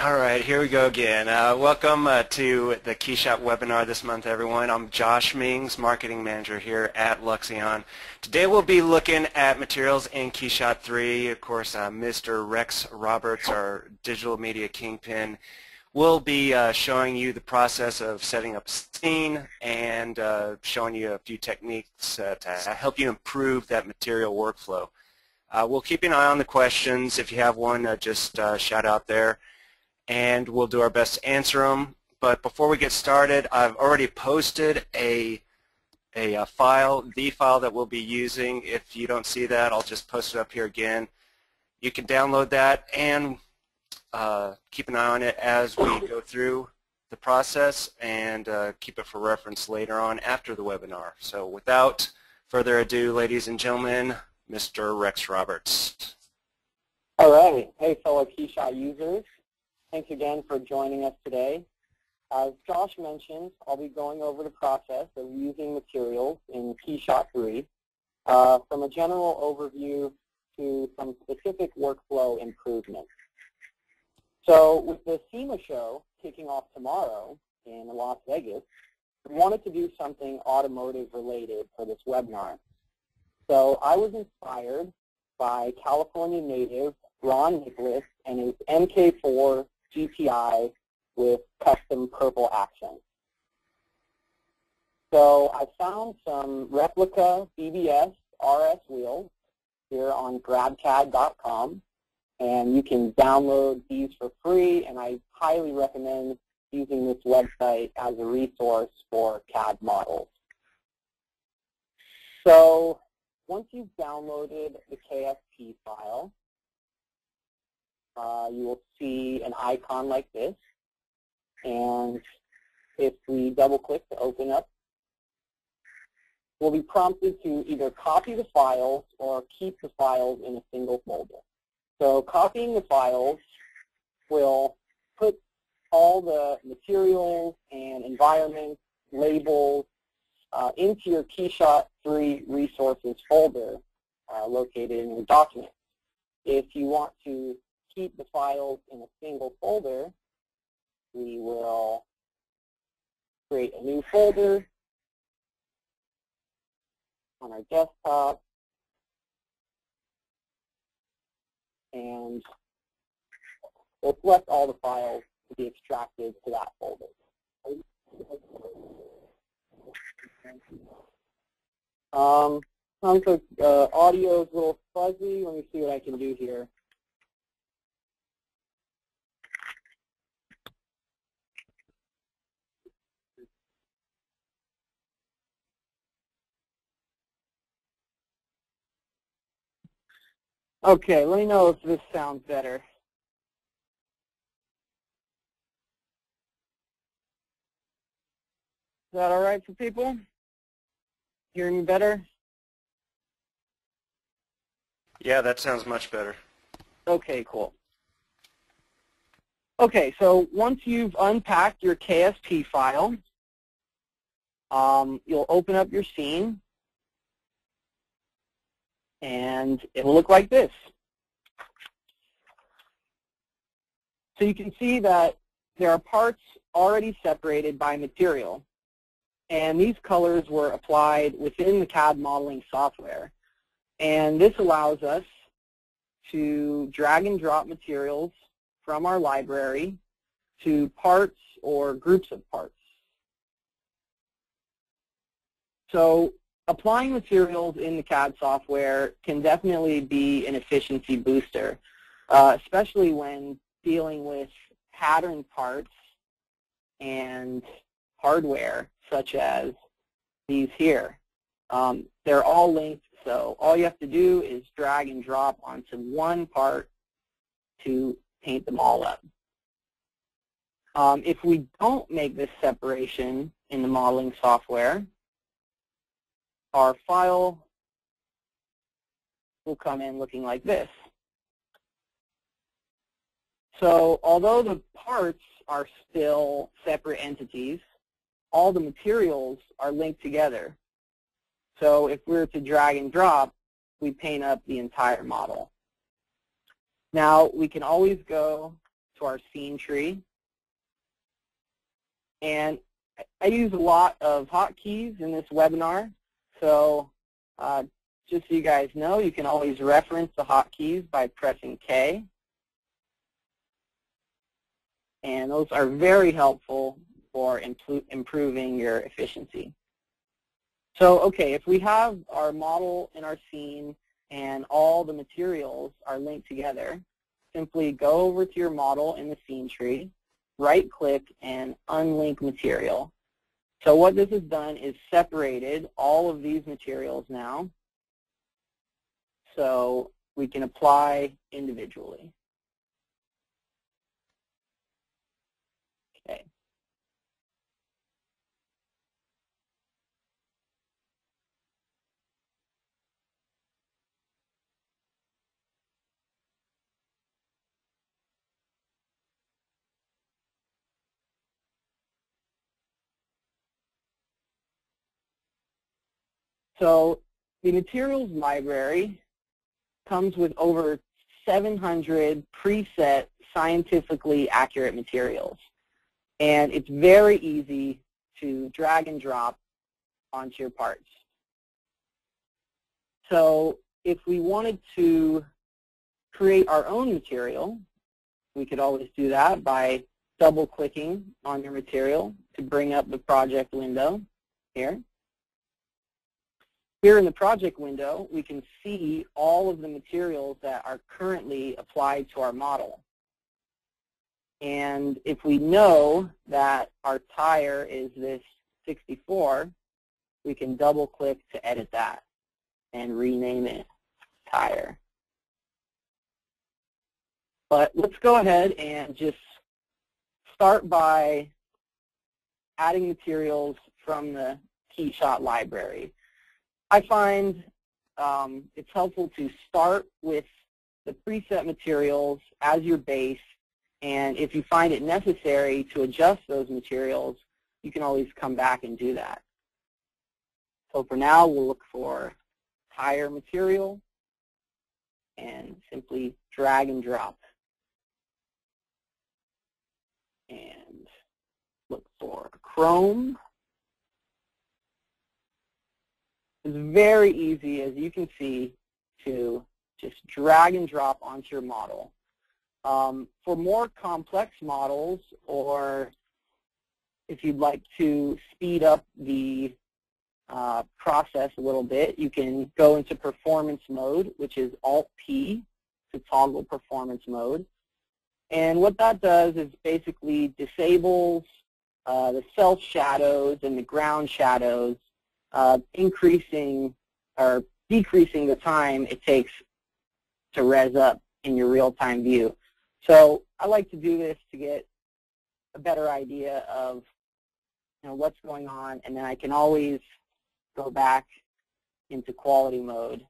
All right, here we go again. Welcome to the KeyShot webinar this month, everyone. I'm Josh Mings, Marketing Manager here at Luxion. Today we'll be looking at materials in KeyShot 3. Of course, Mr. Rex Roberts, our digital media kingpin, will be showing you the process of setting up a scene and showing you a few techniques to help you improve that material workflow. We'll keep an eye on the questions. If you have one, just shout out there, and we'll do our best to answer them. But before we get started, I've already posted a file, the file that we'll be using. If you don't see that, I'll just post it up here again. You can download that and keep an eye on it as we go through the process, and keep it for reference later on after the webinar. So without further ado, ladies and gentlemen, Mr. Rex Roberts. All right. Hey, fellow KeyShot users. Thanks again for joining us today. As Josh mentioned, I'll be going over the process of using materials in KeyShot 3 from a general overview to some specific workflow improvements. So with the SEMA show kicking off tomorrow in Las Vegas, we wanted to do something automotive related for this webinar. So I was inspired by California native Ron Nicholas and his MK4 GTI with custom purple accents. So I found some replica BBS RS wheels here on grabcad.com, and you can download these for free, and I highly recommend using this website as a resource for CAD models. So once you've downloaded the KSP file, you will see an icon like this, and if we double-click to open up, we'll be prompted to either copy the files or keep the files in a single folder. So copying the files will put all the materials and environments, labels, into your KeyShot 3 resources folder located in your document. If you want to keep the files in a single folder, we will create a new folder on our desktop, and we'll select all the files to be extracted to that folder. Sounds like audio is a little fuzzy. Let me see what I can do here. Okay, let me know if this sounds better. Is that all right for people? Hearing me better? Yeah, that sounds much better. Okay, cool. Okay, so once you've unpacked your KSP file, you'll open up your scene, and it will look like this. So you can see that there are parts already separated by material, and these colors were applied within the CAD modeling software. And this allows us to drag and drop materials from our library to parts or groups of parts. So applying materials in the CAD software can definitely be an efficiency booster, especially when dealing with pattern parts and hardware such as these here. They're all linked, so all you have to do is drag and drop onto one part to paint them all up. If we don't make this separation in the modeling software, our file will come in looking like this. So although the parts are still separate entities, all the materials are linked together. So if we were to drag and drop, we paint up the entire model. Now we can always go to our scene tree. And I use a lot of hotkeys in this webinar, so just so you guys know, you can always reference the hotkeys by pressing K. And those are very helpful for improving your efficiency. So, okay, if we have our model in our scene and all the materials are linked together, simply go over to your model in the scene tree, right-click, and unlink material. So what this has done is separated all of these materials now, so we can apply individually. Okay. So the materials library comes with over 700 preset scientifically accurate materials. And it's very easy to drag and drop onto your parts. So if we wanted to create our own material, we could always do that by double-clicking on your material to bring up the project window here. Here in the project window, we can see all of the materials that are currently applied to our model. And if we know that our tire is this 64, we can double-click to edit that and rename it tire. But let's go ahead and just start by adding materials from the KeyShot library. I find it's helpful to start with the preset materials as your base, and if you find it necessary to adjust those materials, you can always come back and do that. So for now, we'll look for tire material and simply drag and drop. And look for chrome. It's very easy, as you can see, to just drag and drop onto your model. For more complex models, or if you'd like to speed up the process a little bit, you can go into performance mode, which is Alt-P to toggle performance mode. And what that does is basically disables the self shadows and the ground shadows, increasing or decreasing the time it takes to res up in your real-time view. So I like to do this to get a better idea of what's going on, and then I can always go back into quality mode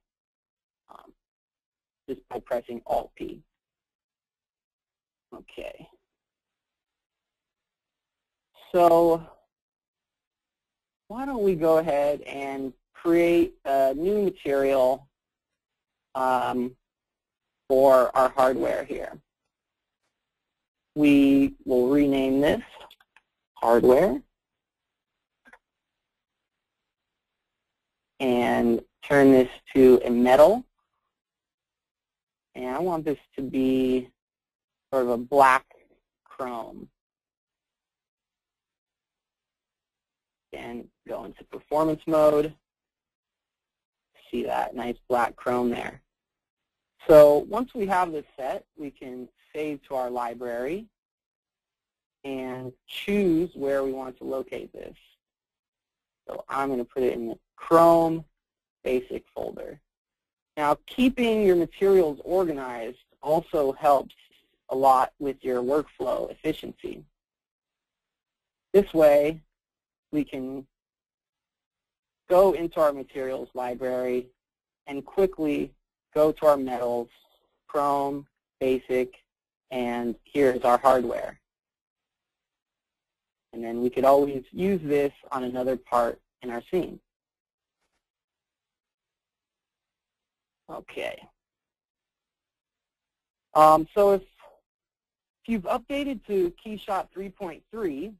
just by pressing Alt-P. Okay. So why don't we go ahead and create a new material for our hardware here. We will rename this hardware and turn this to a metal. And I want this to be sort of a black chrome. And go into performance mode. See that nice black chrome there. So once we have this set, we can save to our library and choose where we want to locate this. So I'm going to put it in the Chrome Basic folder. Now, keeping your materials organized also helps a lot with your workflow efficiency. This way, we can go into our materials library and quickly go to our metals, Chrome, Basic, and here's our hardware. And then we could always use this on another part in our scene. Okay. So if If you've updated to KeyShot 3.3,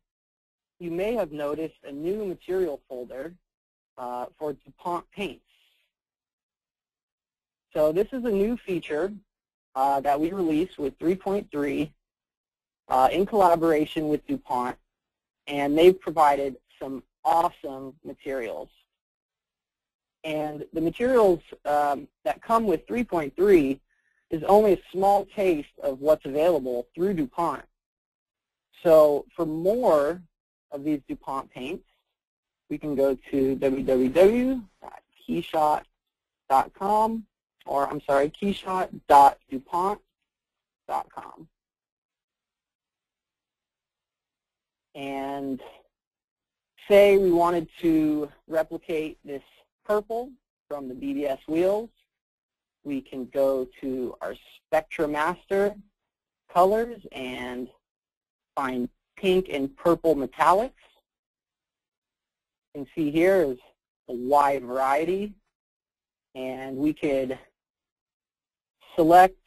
you may have noticed a new material folder for DuPont paints. So this is a new feature that we released with 3.3 in collaboration with DuPont, and they've provided some awesome materials. And the materials that come with 3.3 is only a small taste of what's available through DuPont. So for more of these DuPont paints, we can go to www.keyshot.com, or I'm sorry, keyshot.dupont.com. And say we wanted to replicate this purple from the BBS wheels, we can go to our SpectraMaster colors and find pink and purple metallics. You can see here is a wide variety, and we could select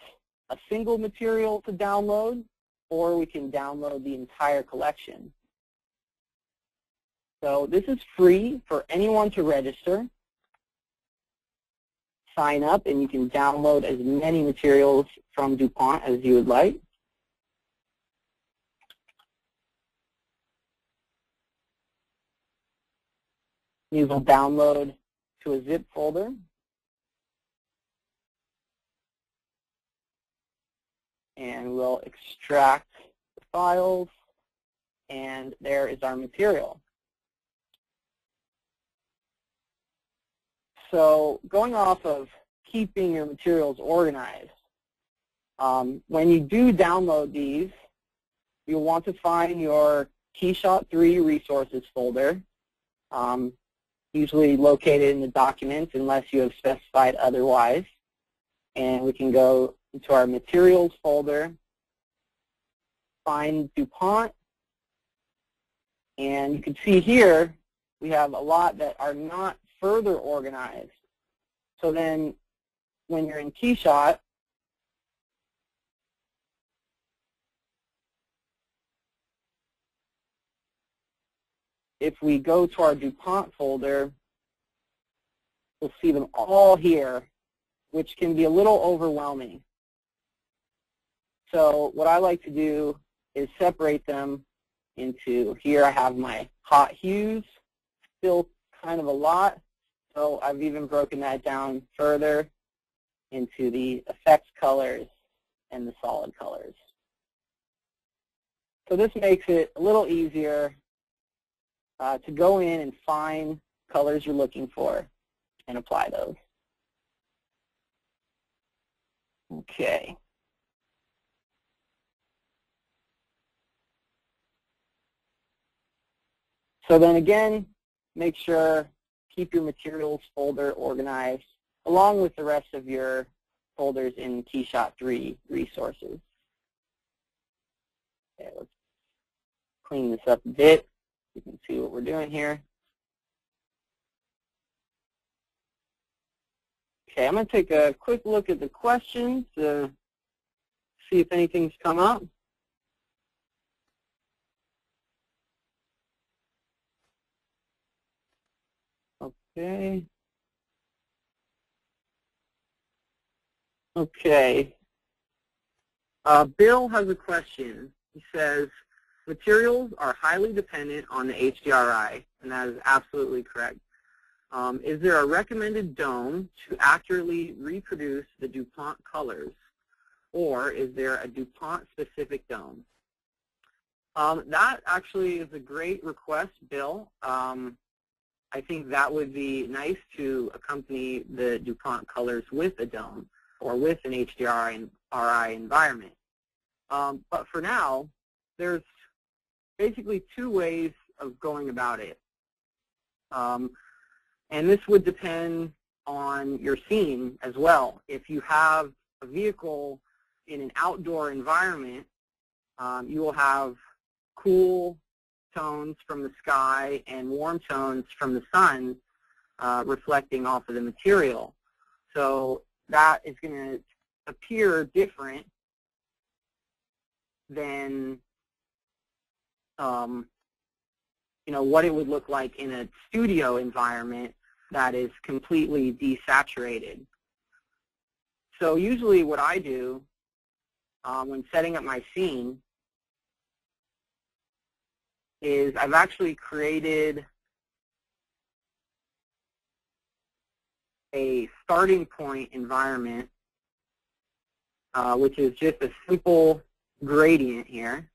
a single material to download, or we can download the entire collection. So this is free for anyone to register. Sign up and you can download as many materials from DuPont as you would like. These will download to a zip folder. And we'll extract the files, and there is our material. So going off of keeping your materials organized, when you do download these, you'll want to find your KeyShot 3 resources folder, usually located in the documents unless you have specified otherwise. And we can go into our materials folder, find DuPont, and you can see here we have a lot that are not further organized. So then when you're in KeyShot, if we go to our DuPont folder, we'll see them all here, which can be a little overwhelming. So what I like to do is separate them into, here I have my hot hues, still kind of a lot, so I've even broken that down further into the effects colors and the solid colors. So this makes it a little easier to go in and find colors you're looking for and apply those. Okay. So then again, make sure, keep your materials folder organized along with the rest of your folders in KeyShot 3 resources. Okay, let's clean this up a bit. You can see what we're doing here. Okay, I'm going to take a quick look at the questions to see if anything's come up. Okay. Okay. Bill has a question. He says, materials are highly dependent on the HDRI, and that is absolutely correct. Is there a recommended dome to accurately reproduce the DuPont colors, or is there a DuPont-specific dome? That actually is a great request, Bill. I think that would be nice to accompany the DuPont colors with a dome or with an HDRI environment. But for now, there's basically two ways of going about it. And this would depend on your scene as well. If you have a vehicle in an outdoor environment, you will have cool tones from the sky and warm tones from the sun reflecting off of the material. So that is going to appear different than what it would look like in a studio environment that is completely desaturated. So usually what I do when setting up my scene is I've actually created a starting point environment, which is just a simple gradient here.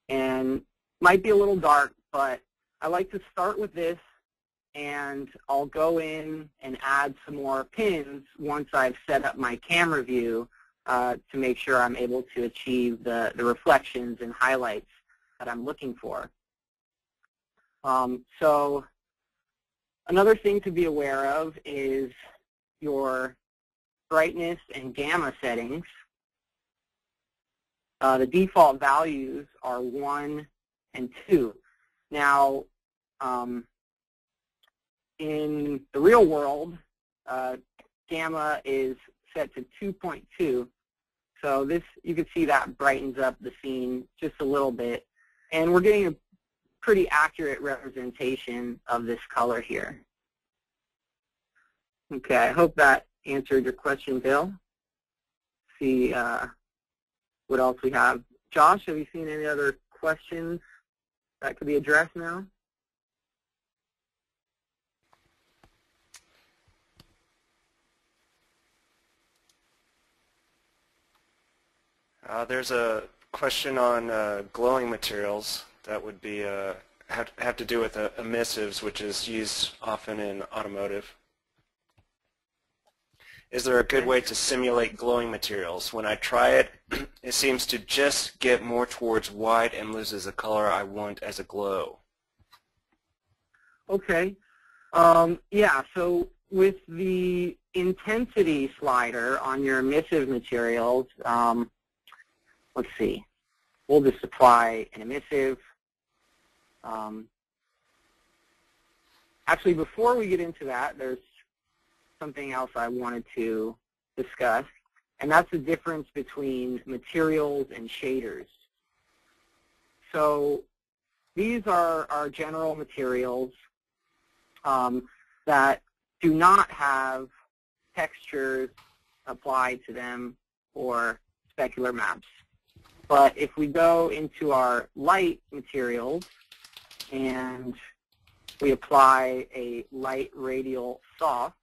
And might be a little dark, but I like to start with this, and I'll go in and add some more pins once I've set up my camera view to make sure I'm able to achieve the reflections and highlights that I'm looking for. So another thing to be aware of is your brightness and gamma settings. The default values are 1 and 2. Now, in the real world, gamma is set to 2.2. So this, you can see that brightens up the scene just a little bit. And we're getting a pretty accurate representation of this color here. Okay, I hope that answered your question, Bill. See what else we have. Josh, have you seen any other questions that could be addressed now? There's a question on glowing materials that would be have to do with emissives, which is used often in automotive. Is there a good way to simulate glowing materials? When I try it, it seems to just get more towards white and loses the color I want as a glow. Okay. Yeah, so with the intensity slider on your emissive materials, let's see. We'll just apply an emissive. Actually, before we get into that, there's something else I wanted to discuss, and that's the difference between materials and shaders. So these are our general materials that do not have textures applied to them or specular maps. But if we go into our light materials and we apply a light radial soft,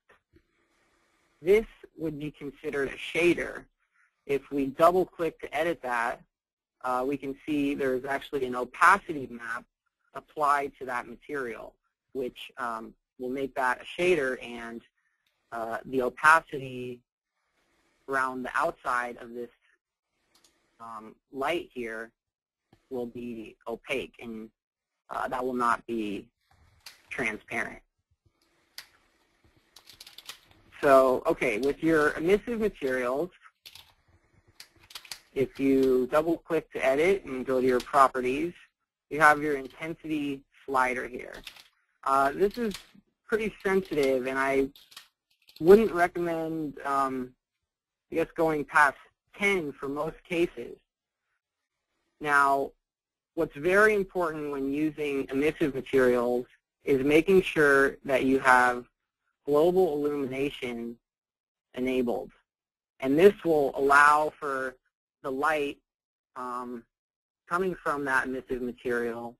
this would be considered a shader. If we double-click to edit that, we can see there's actually an opacity map applied to that material, which will make that a shader, and the opacity around the outside of this light here will be opaque, and that will not be transparent. So, okay, with your emissive materials, if you double-click to edit and go to your properties, you have your intensity slider here. This is pretty sensitive, and I wouldn't recommend, I guess, going past 10 for most cases. Now, what's very important when using emissive materials is making sure that you have global illumination enabled. And this will allow for the light coming from that emissive material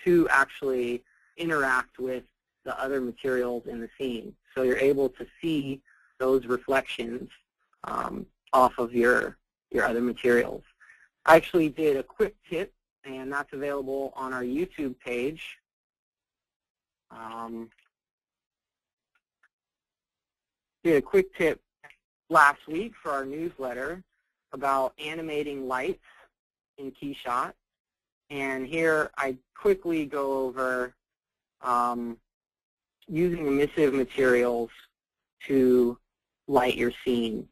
to actually interact with the other materials in the scene. So you're able to see those reflections off of your other materials. I actually did a quick tip, and that's available on our YouTube page. Did a quick tip last week for our newsletter about animating lights in KeyShot. And here I quickly go over using emissive materials to light your scene.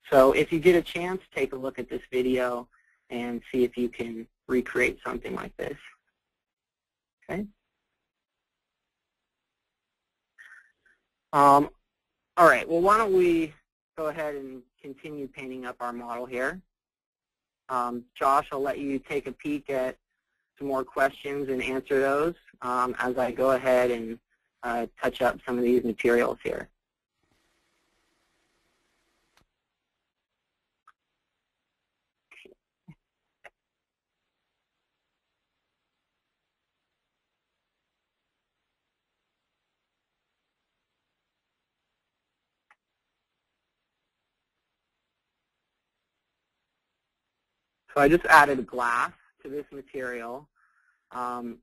So if you get a chance, take a look at this video and see if you can recreate something like this. Okay. All right, well, why don't we go ahead and continue painting up our model here. Josh, I'll let you take a peek at some more questions and answer those as I go ahead and touch up some of these materials here. So I just added glass to this material. So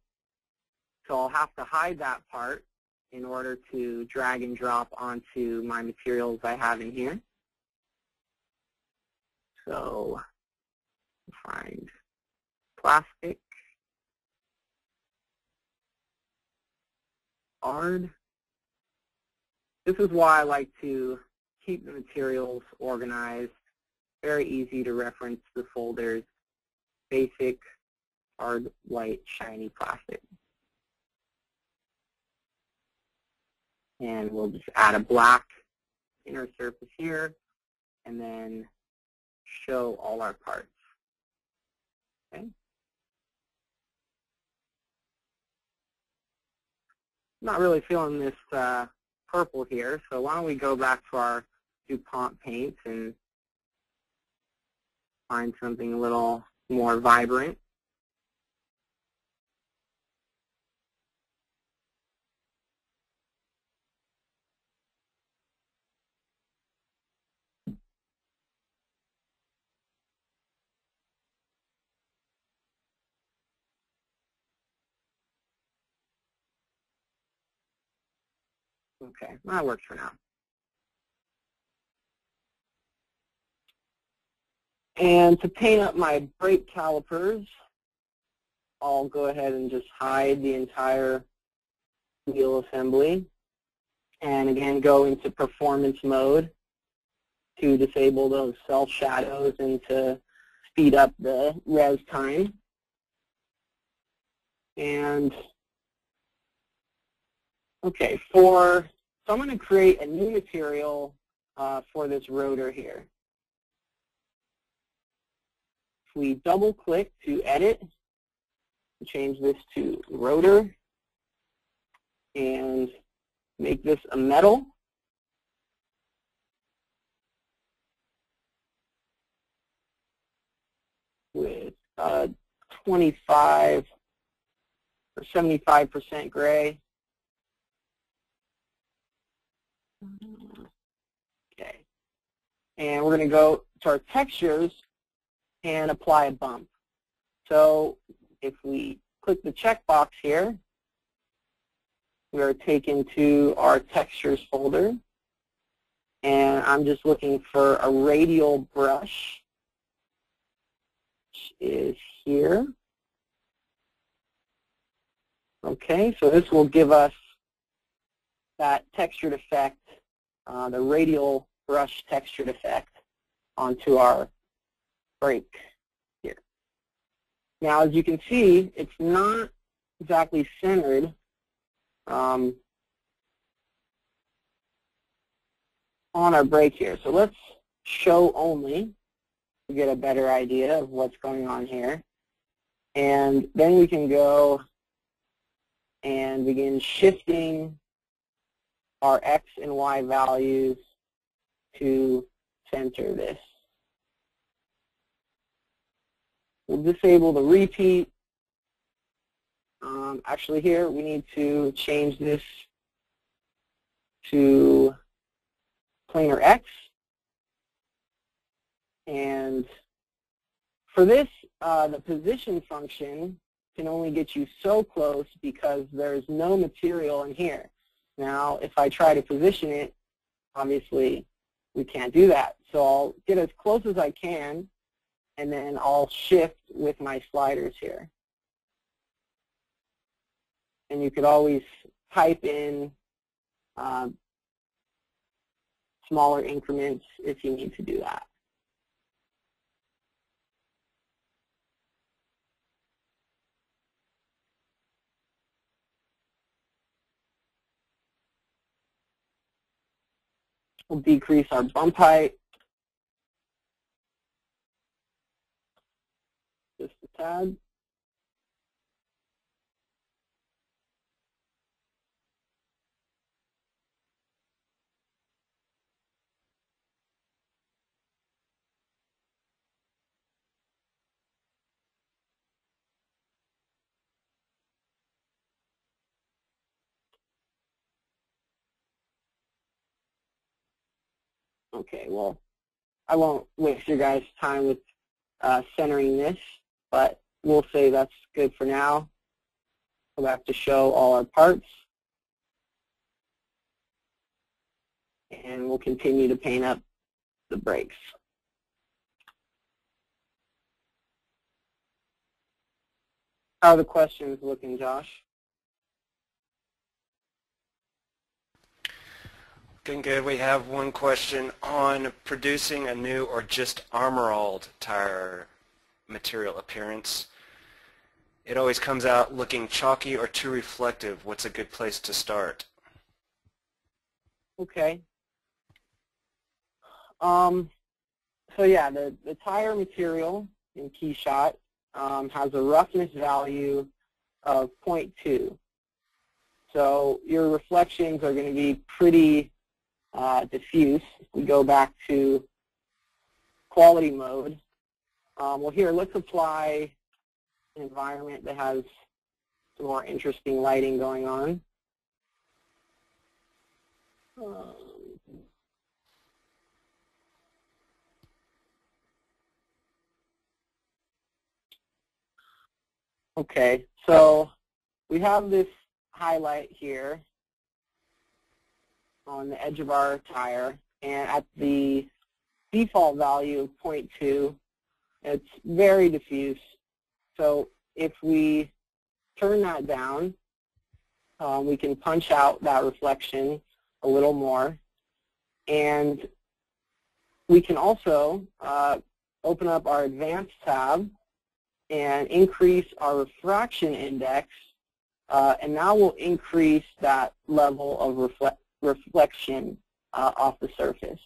I'll have to hide that part in order to drag and drop onto my materials I have in here. So find plastic, hard. This is why I like to keep the materials organized. Very easy to reference the folders. Basic, hard, white, shiny plastic. And we'll just add a black inner surface here and then show all our parts. Okay. Not really feeling this purple here, so why don't we go back to our DuPont paints and find something a little more vibrant. Okay, that works for now. And to paint up my brake calipers, I'll go ahead and just hide the entire wheel assembly. And again, go into performance mode to disable those self shadows and to speed up the res time. And okay, so I'm going to create a new material for this rotor here. If we double click to edit, change this to rotor and make this a metal. With 25 or 75% gray. Okay. And we're going to go to our textures and apply a bump. So if we click the checkbox here, we are taken to our textures folder. And I'm just looking for a radial brush, which is here. Okay, so this will give us that textured effect, the radial brush textured effect onto our brake here. Now, as you can see, it's not exactly centered on our brake here. So let's show only to get a better idea of what's going on here. And then we can go and begin shifting our X and Y values to center this. We'll disable the repeat. Actually here we need to change this to planar X. And for this, the position function can only get you so close because there's no material in here. Now, if I try to position it, obviously we can't do that. So I'll get as close as I can, and then I'll shift with my sliders here. And you could always type in smaller increments if you need to do that. We'll decrease our bump height. pad. Okay, well, I won't waste your guys' time with centering this, but we'll say that's good for now. We'll have to show all our parts. And we'll continue to paint up the brakes. How are the questions looking, Josh? Looking good. We have one question on producing a new or just armor-alled tire material appearance. It always comes out looking chalky or too reflective. What's a good place to start? Okay. So yeah, the tire material in KeyShot has a roughness value of 0.2. So your reflections are going to be pretty diffuse. We go back to quality mode. Well, here, let's apply an environment that has some more interesting lighting going on. Okay, so we have this highlight here on the edge of our tire, and at the default value of 0.2, it's very diffuse. So if we turn that down, we can punch out that reflection a little more, and we can also open up our advanced tab and increase our refraction index, and now we'll increase that level of reflection off the surface.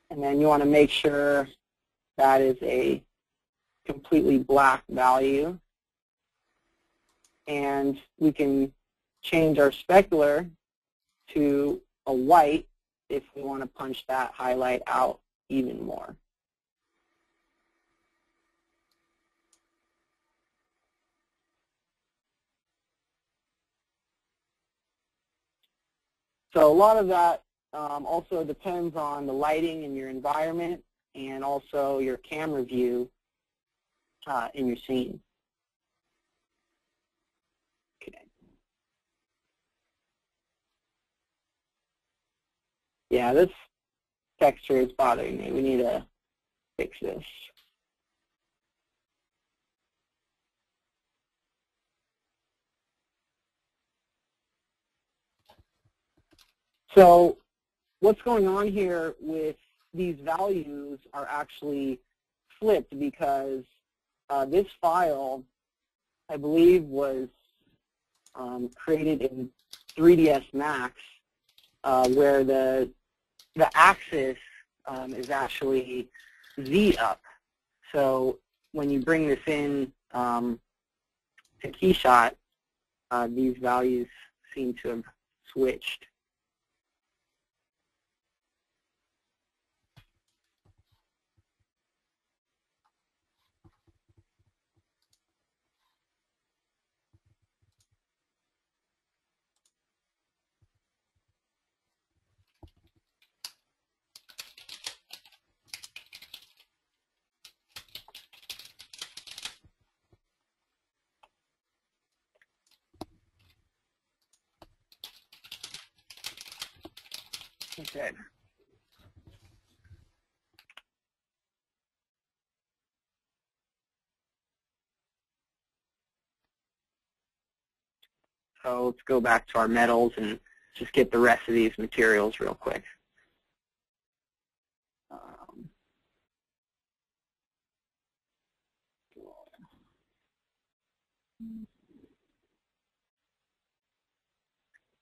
And then you want to make sure that is a completely black value. And we can change our specular to a white if we want to punch that highlight out even more. So a lot of that also depends on the lighting in your environment and also your camera view in your scene. Okay. Yeah, this texture is bothering me. We need to fix this. So what's going on here with these values are actually flipped because this file, I believe, was created in 3ds Max, where the axis is actually Z up. So when you bring this in to KeyShot, these values seem to have switched. Okay. So let's go back to our metals and just get the rest of these materials real quick.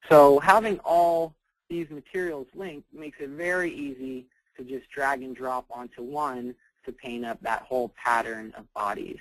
So having all these materials linked makes it very easy to just drag and drop onto one to paint up that whole pattern of bodies.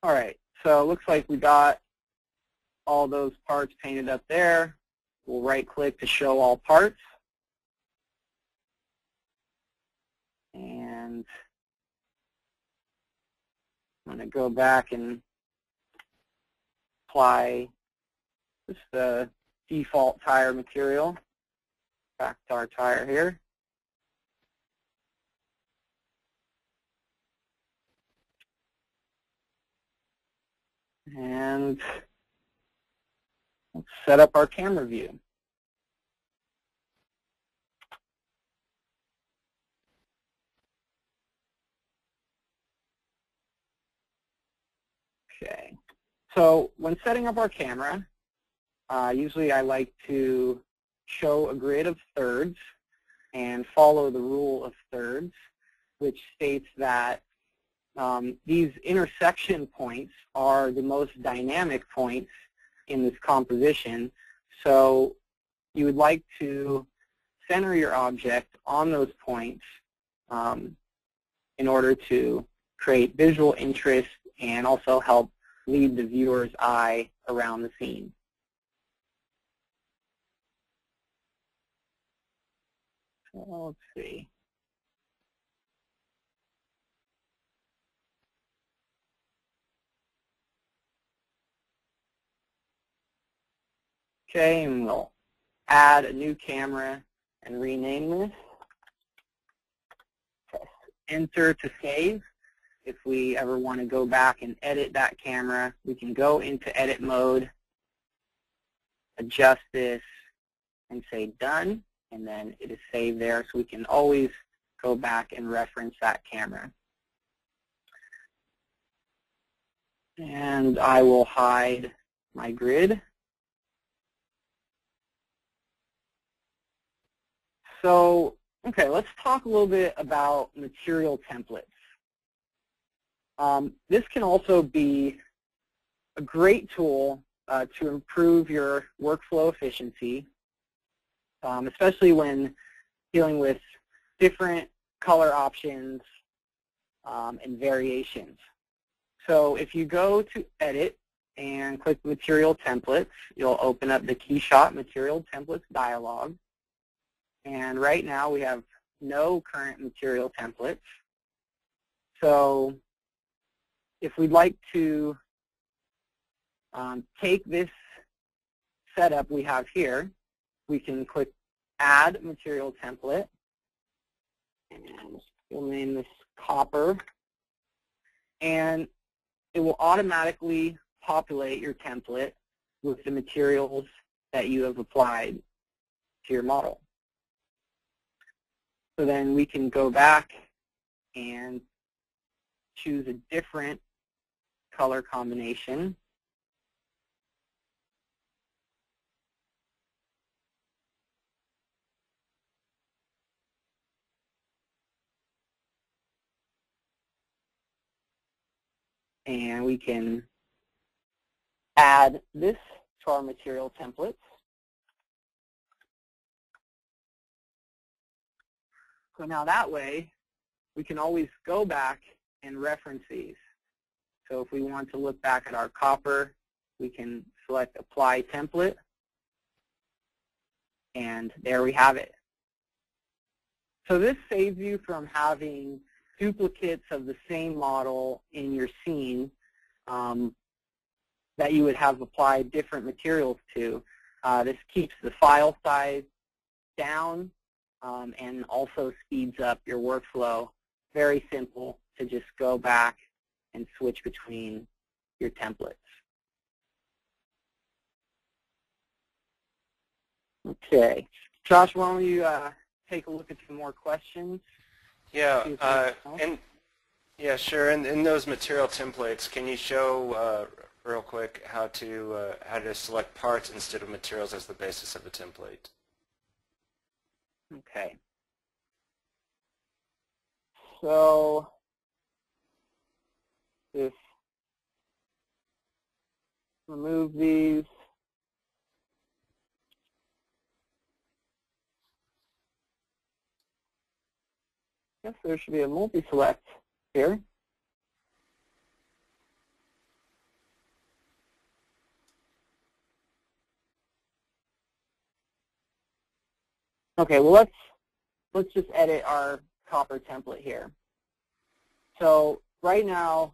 All right, so it looks like we got all those parts painted up there. We'll right-click to show all parts. And I'm going to go back and apply just the default tire material back to our tire here. And let's set up our camera view. Okay, so when setting up our camera, usually I like to show a grid of thirds and follow the rule of thirds, which states that these intersection points are the most dynamic points in this composition. So you would like to center your object on those points in order to create visual interest and also help lead the viewer's eye around the scene. So let's see. Okay, and we'll add a new camera and rename this. Press Enter to save. If we ever want to go back and edit that camera, we can go into edit mode, adjust this, and say done, and then it is saved there, so we can always go back and reference that camera. And I will hide my grid. So, okay, let's talk a little bit about material templates. This can also be a great tool to improve your workflow efficiency, especially when dealing with different color options and variations. So if you go to Edit and click Material Templates, you'll open up the KeyShot Material Templates dialog. And right now we have no current material templates. So if we'd like to take this setup we have here, we can click Add Material Template, and we'll name this Copper, and it will automatically populate your template with the materials that you have applied to your model. So then we can go back and choose a different color combination. And we can add this to our material templates. So now that way, we can always go back and reference these. So if we want to look back at our copper we can select Apply Template, and there we have it. So this saves you from having duplicates of the same model in your scene that you would have applied different materials to. This keeps the file size down and also speeds up your workflow. Very simple to just go back and switch between your templates. Okay. Josh, why don't you take a look at some more questions? Yeah, yeah, sure. And in those material templates, can you show real quick how to select parts instead of materials as the basis of the template? Okay. So just remove these. I guess there should be a multi-select here. Okay, well let's just edit our copper template here. So right now,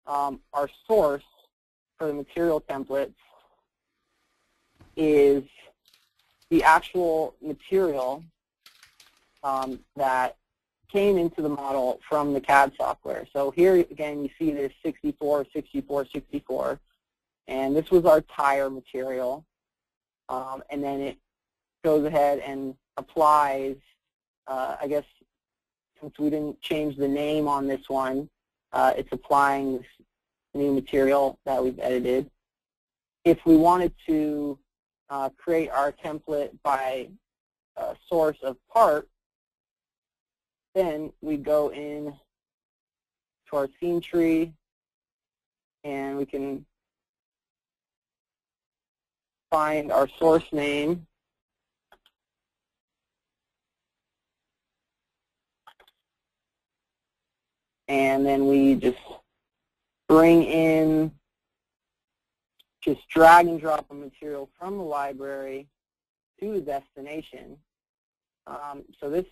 our source for the material templates is the actual material that came into the model from the CAD software. So here again you see this 64, 64, 64, and this was our tire material, and then it goes ahead and applies, I guess since we didn't change the name on this one, it's applying this new material that we've edited. If we wanted to create our template by source of part, then we go in to our scene tree and we can find our source name. And then we just bring in, just drag and drop a material from the library to the destination. So this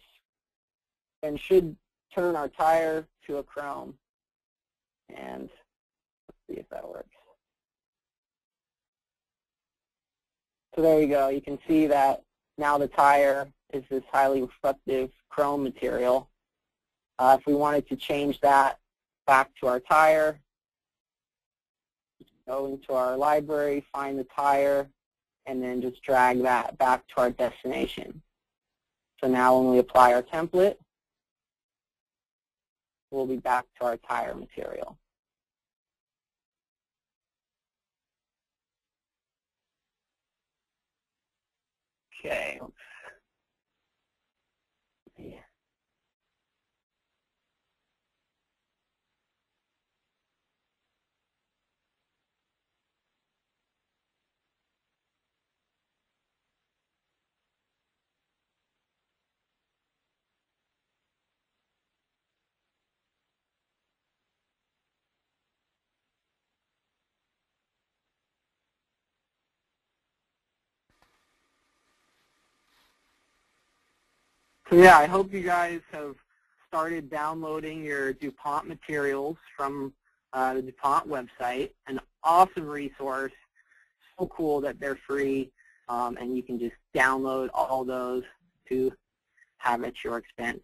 then should turn our tire to a chrome. And let's see if that works. So there you go. You can see that now the tire is this highly reflective chrome material. If we wanted to change that back to our tire, go into our library, find the tire, and then just drag that back to our destination. So now when we apply our template, we'll be back to our tire material. Okay. Yeah. So yeah, I hope you guys have started downloading your DuPont materials from the DuPont website. An awesome resource. So cool that they're free, and you can just download all those to have at your expense.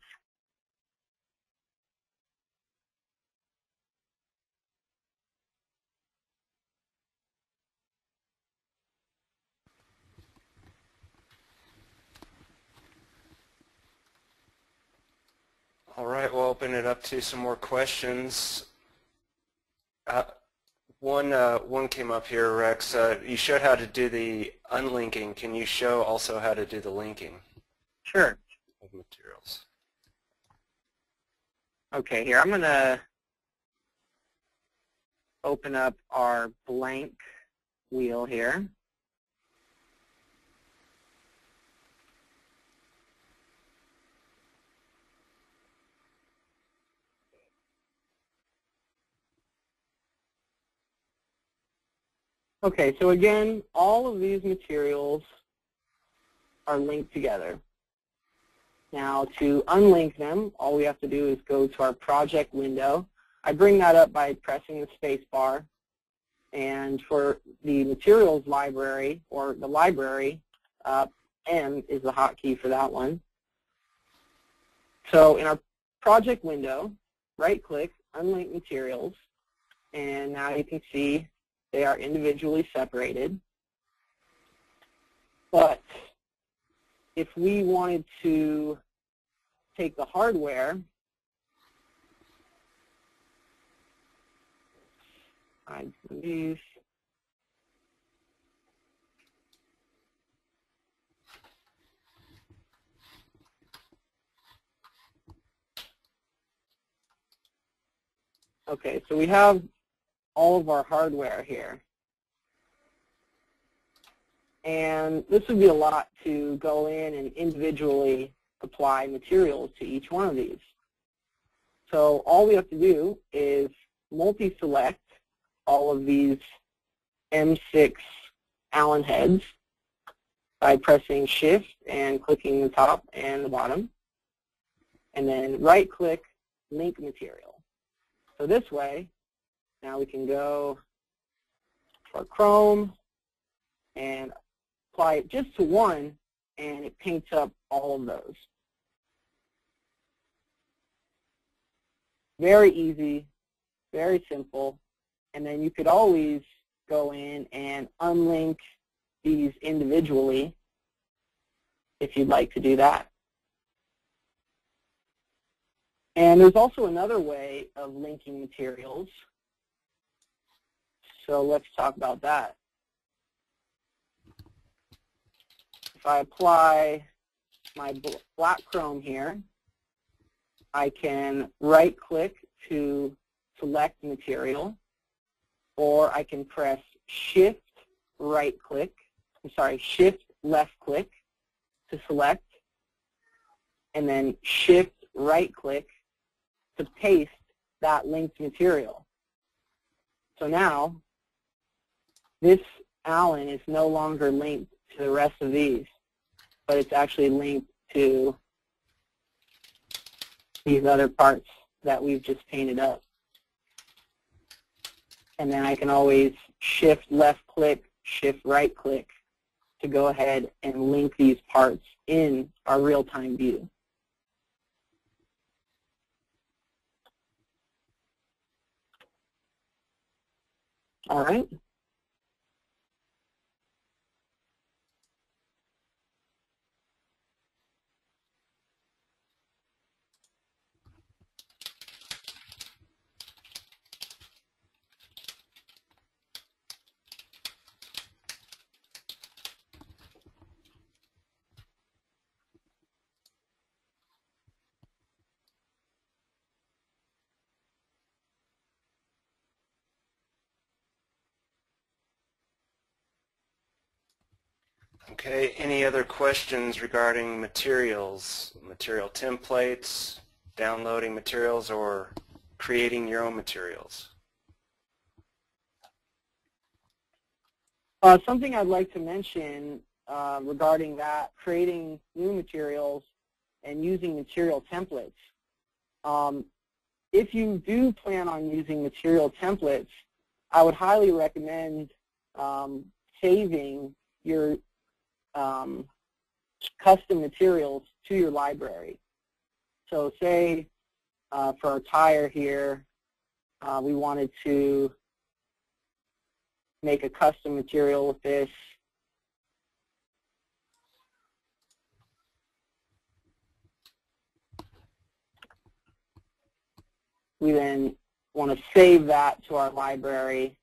All right, we'll open it up to some more questions. One came up here, Rex. You showed how to do the unlinking. Can you show also how to do the linking? Sure. Of materials. Okay, here I'm going to open up our blank wheel here. Okay, so again, all of these materials are linked together. Now, to unlink them, all we have to do is go to our project window. I bring that up by pressing the space bar. And for the materials library, or the library, M is the hotkey for that one. So in our project window, right-click, Unlink Materials, and now you can see they are individually separated. But if we wanted to take the hardware, hide these. Okay, so we have all of our hardware here. And this would be a lot to go in and individually apply materials to each one of these. So all we have to do is multi-select all of these M6 Allen heads by pressing Shift and clicking the top and the bottom. And then right-click Link Material. So this way, now we can go for Chrome and apply it just to one, and it paints up all of those. Very easy, very simple. And then you could always go in and unlink these individually if you'd like to do that. And there's also another way of linking materials. So let's talk about that. If I apply my black chrome here, I can right-click to select material, or I can press Shift right-click, Shift left-click to select, and then Shift right-click to paste that linked material. So now, this Allen is no longer linked to the rest of these, but it's actually linked to these other parts that we've just painted up. And then I can always Shift left-click, Shift right-click to go ahead and link these parts in our real-time view. All right. Okay, any other questions regarding materials, material templates, downloading materials, or creating your own materials? Something I'd like to mention regarding that, creating new materials and using material templates. If you do plan on using material templates, I would highly recommend saving your custom materials to your library. So say for our tire here, we wanted to make a custom material with this. We then want to save that to our library.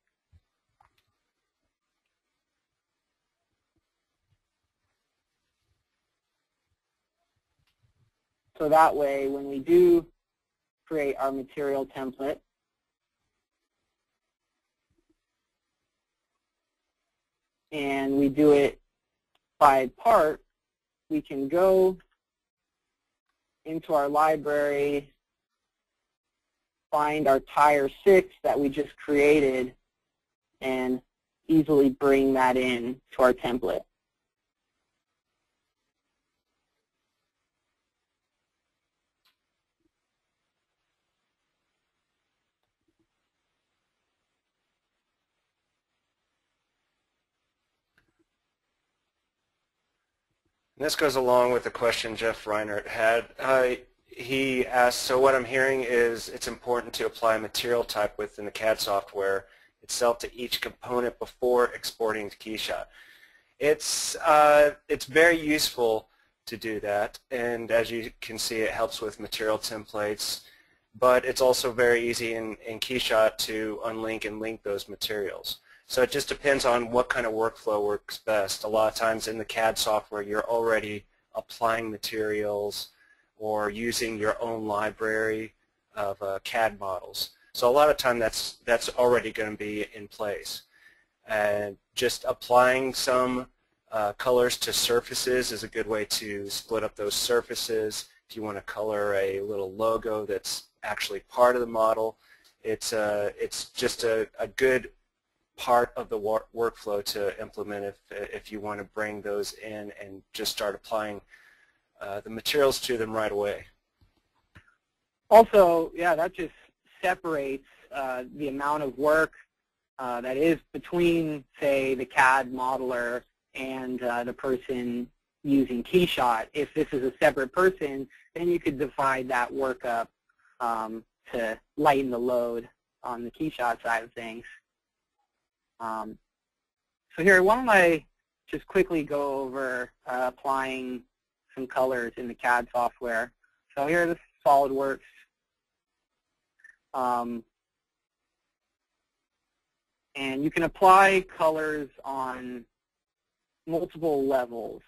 So that way, when we do create our material template, and we do it by part, we can go into our library, find our tire 6 that we just created, and easily bring that in to our template. And this goes along with the question Jeff Reinert had. He asked, so what I'm hearing is it's important to apply material type within the CAD software itself to each component before exporting to KeyShot. It's very useful to do that, and as you can see, it helps with material templates, but it's also very easy in KeyShot to unlink and link those materials. So it just depends on what kind of workflow works best. A lot of times in the CAD software, you're already applying materials or using your own library of CAD models. So a lot of time that's already going to be in place. And just applying some colors to surfaces is a good way to split up those surfaces. If you want to color a little logo that's actually part of the model, it's just a good part of the workflow to implement if you want to bring those in and just start applying the materials to them right away. Also, yeah, that just separates the amount of work that is between, say, the CAD modeler and the person using KeyShot. If this is a separate person, then you could divide that work up to lighten the load on the KeyShot side of things. So here, why don't I just quickly go over applying some colors in the CAD software. So here is Solidworks. And you can apply colors on multiple levels.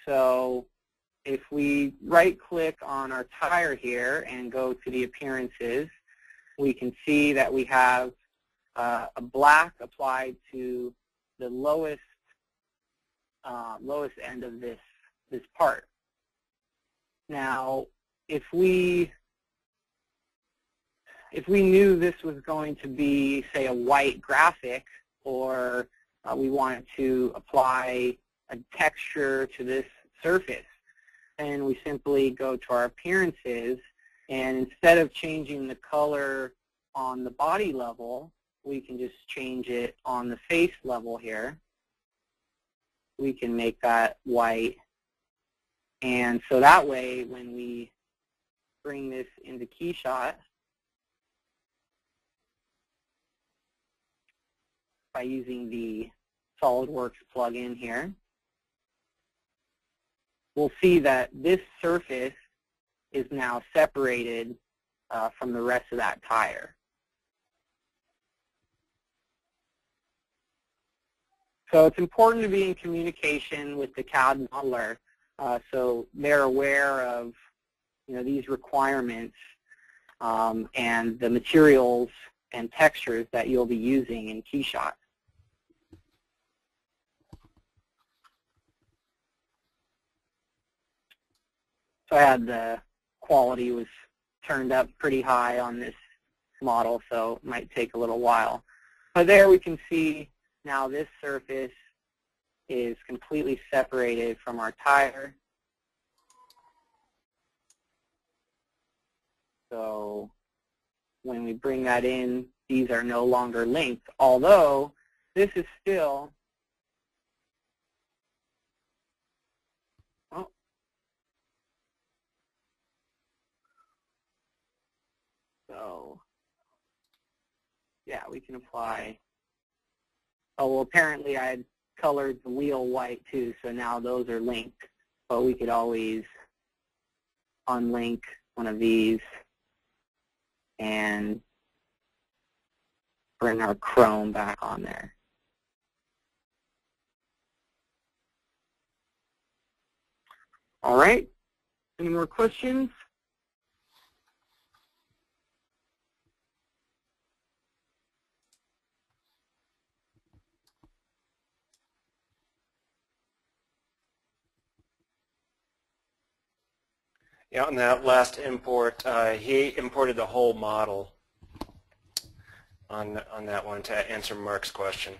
So if we right-click on our tire here and go to the appearances, we can see that we have a black applied to the lowest end of this part. Now, if we knew this was going to be, say, a white graphic, or we wanted to apply a texture to this surface, then we simply go to our appearances, and instead of changing the color on the body level, we can just change it on the face level here. We can make that white. And so that way, when we bring this into KeyShot, by using the SolidWorks plugin here, we'll see that this surface is now separated from the rest of that tire. So it's important to be in communication with the CAD modeler so they're aware of these requirements and the materials and textures that you'll be using in KeyShot. So I had the quality was turned up pretty high on this model, so it might take a little while. But there we can see now this surface is completely separated from our tire. So when we bring that in, these are no longer linked, although this is still so yeah, we can apply. Oh, well, apparently I had colored the wheel white too, so now those are linked. But we could always unlink one of these and bring our chrome back on there. All right. Any more questions? Yeah, on that last import, he imported the whole model on that one to answer Mark's question.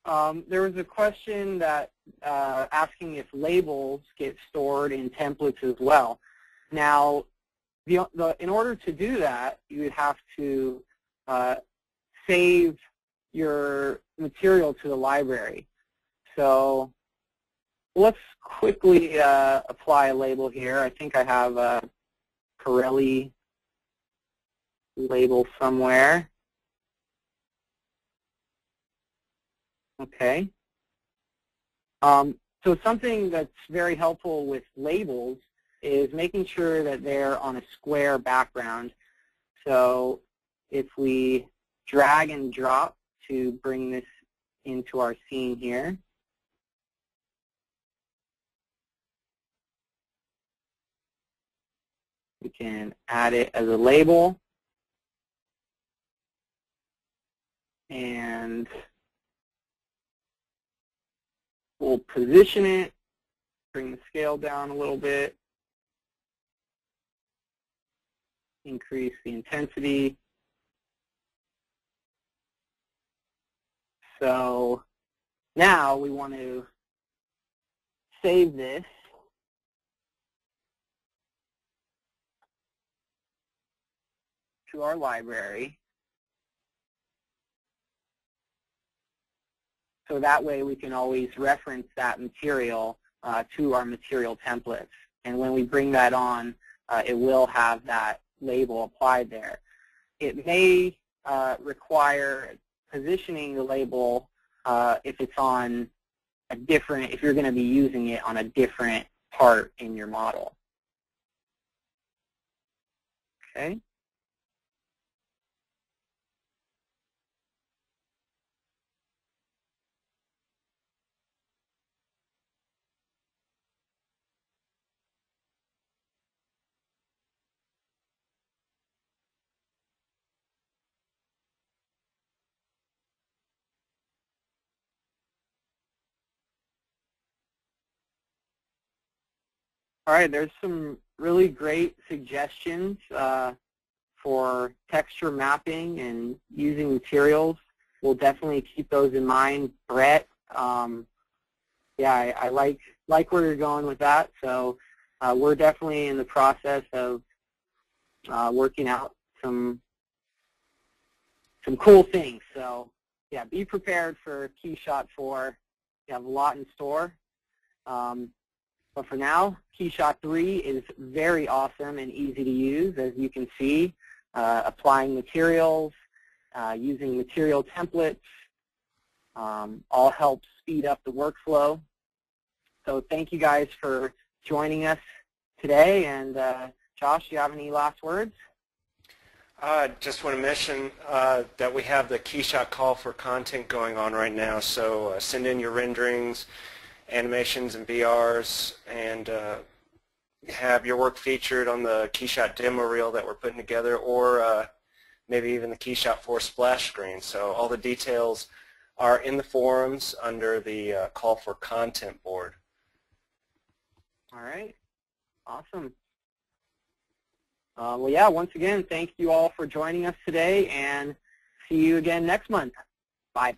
There was a question that asking if labels get stored in templates as well. Now, in order to do that, you would have to save your material to the library. So let's quickly apply a label here. I think I have a Pirelli label somewhere. Okay. So something that's very helpful with labels is making sure that they're on a square background. So if we drag and drop to bring this into our scene here, we can add it as a label, and we'll position it, bring the scale down a little bit, increase the intensity. So now we want to save this to our library. So that way we can always reference that material to our material templates. And when we bring that on, it will have that label applied there. It may require positioning the label if it's on a different, if you're going to be using it on a different part in your model. Okay. All right, there's some really great suggestions for texture mapping and using materials. We'll definitely keep those in mind. Brett, yeah, I like where you're going with that. So we're definitely in the process of working out some cool things. So yeah, be prepared for KeyShot 4. You have a lot in store. But for now, KeyShot 3 is very awesome and easy to use, as you can see, applying materials, using material templates, all helps speed up the workflow. So thank you guys for joining us today. And Josh, do you have any last words? Just want to mention that we have the KeyShot call for content going on right now. So send in your renderings, animations, and BRs, and have your work featured on the KeyShot demo reel that we're putting together, or maybe even the KeyShot 4 splash screen. So all the details are in the forums under the call for content board. All right. Awesome. Well, yeah, once again, thank you all for joining us today, and see you again next month. Bye.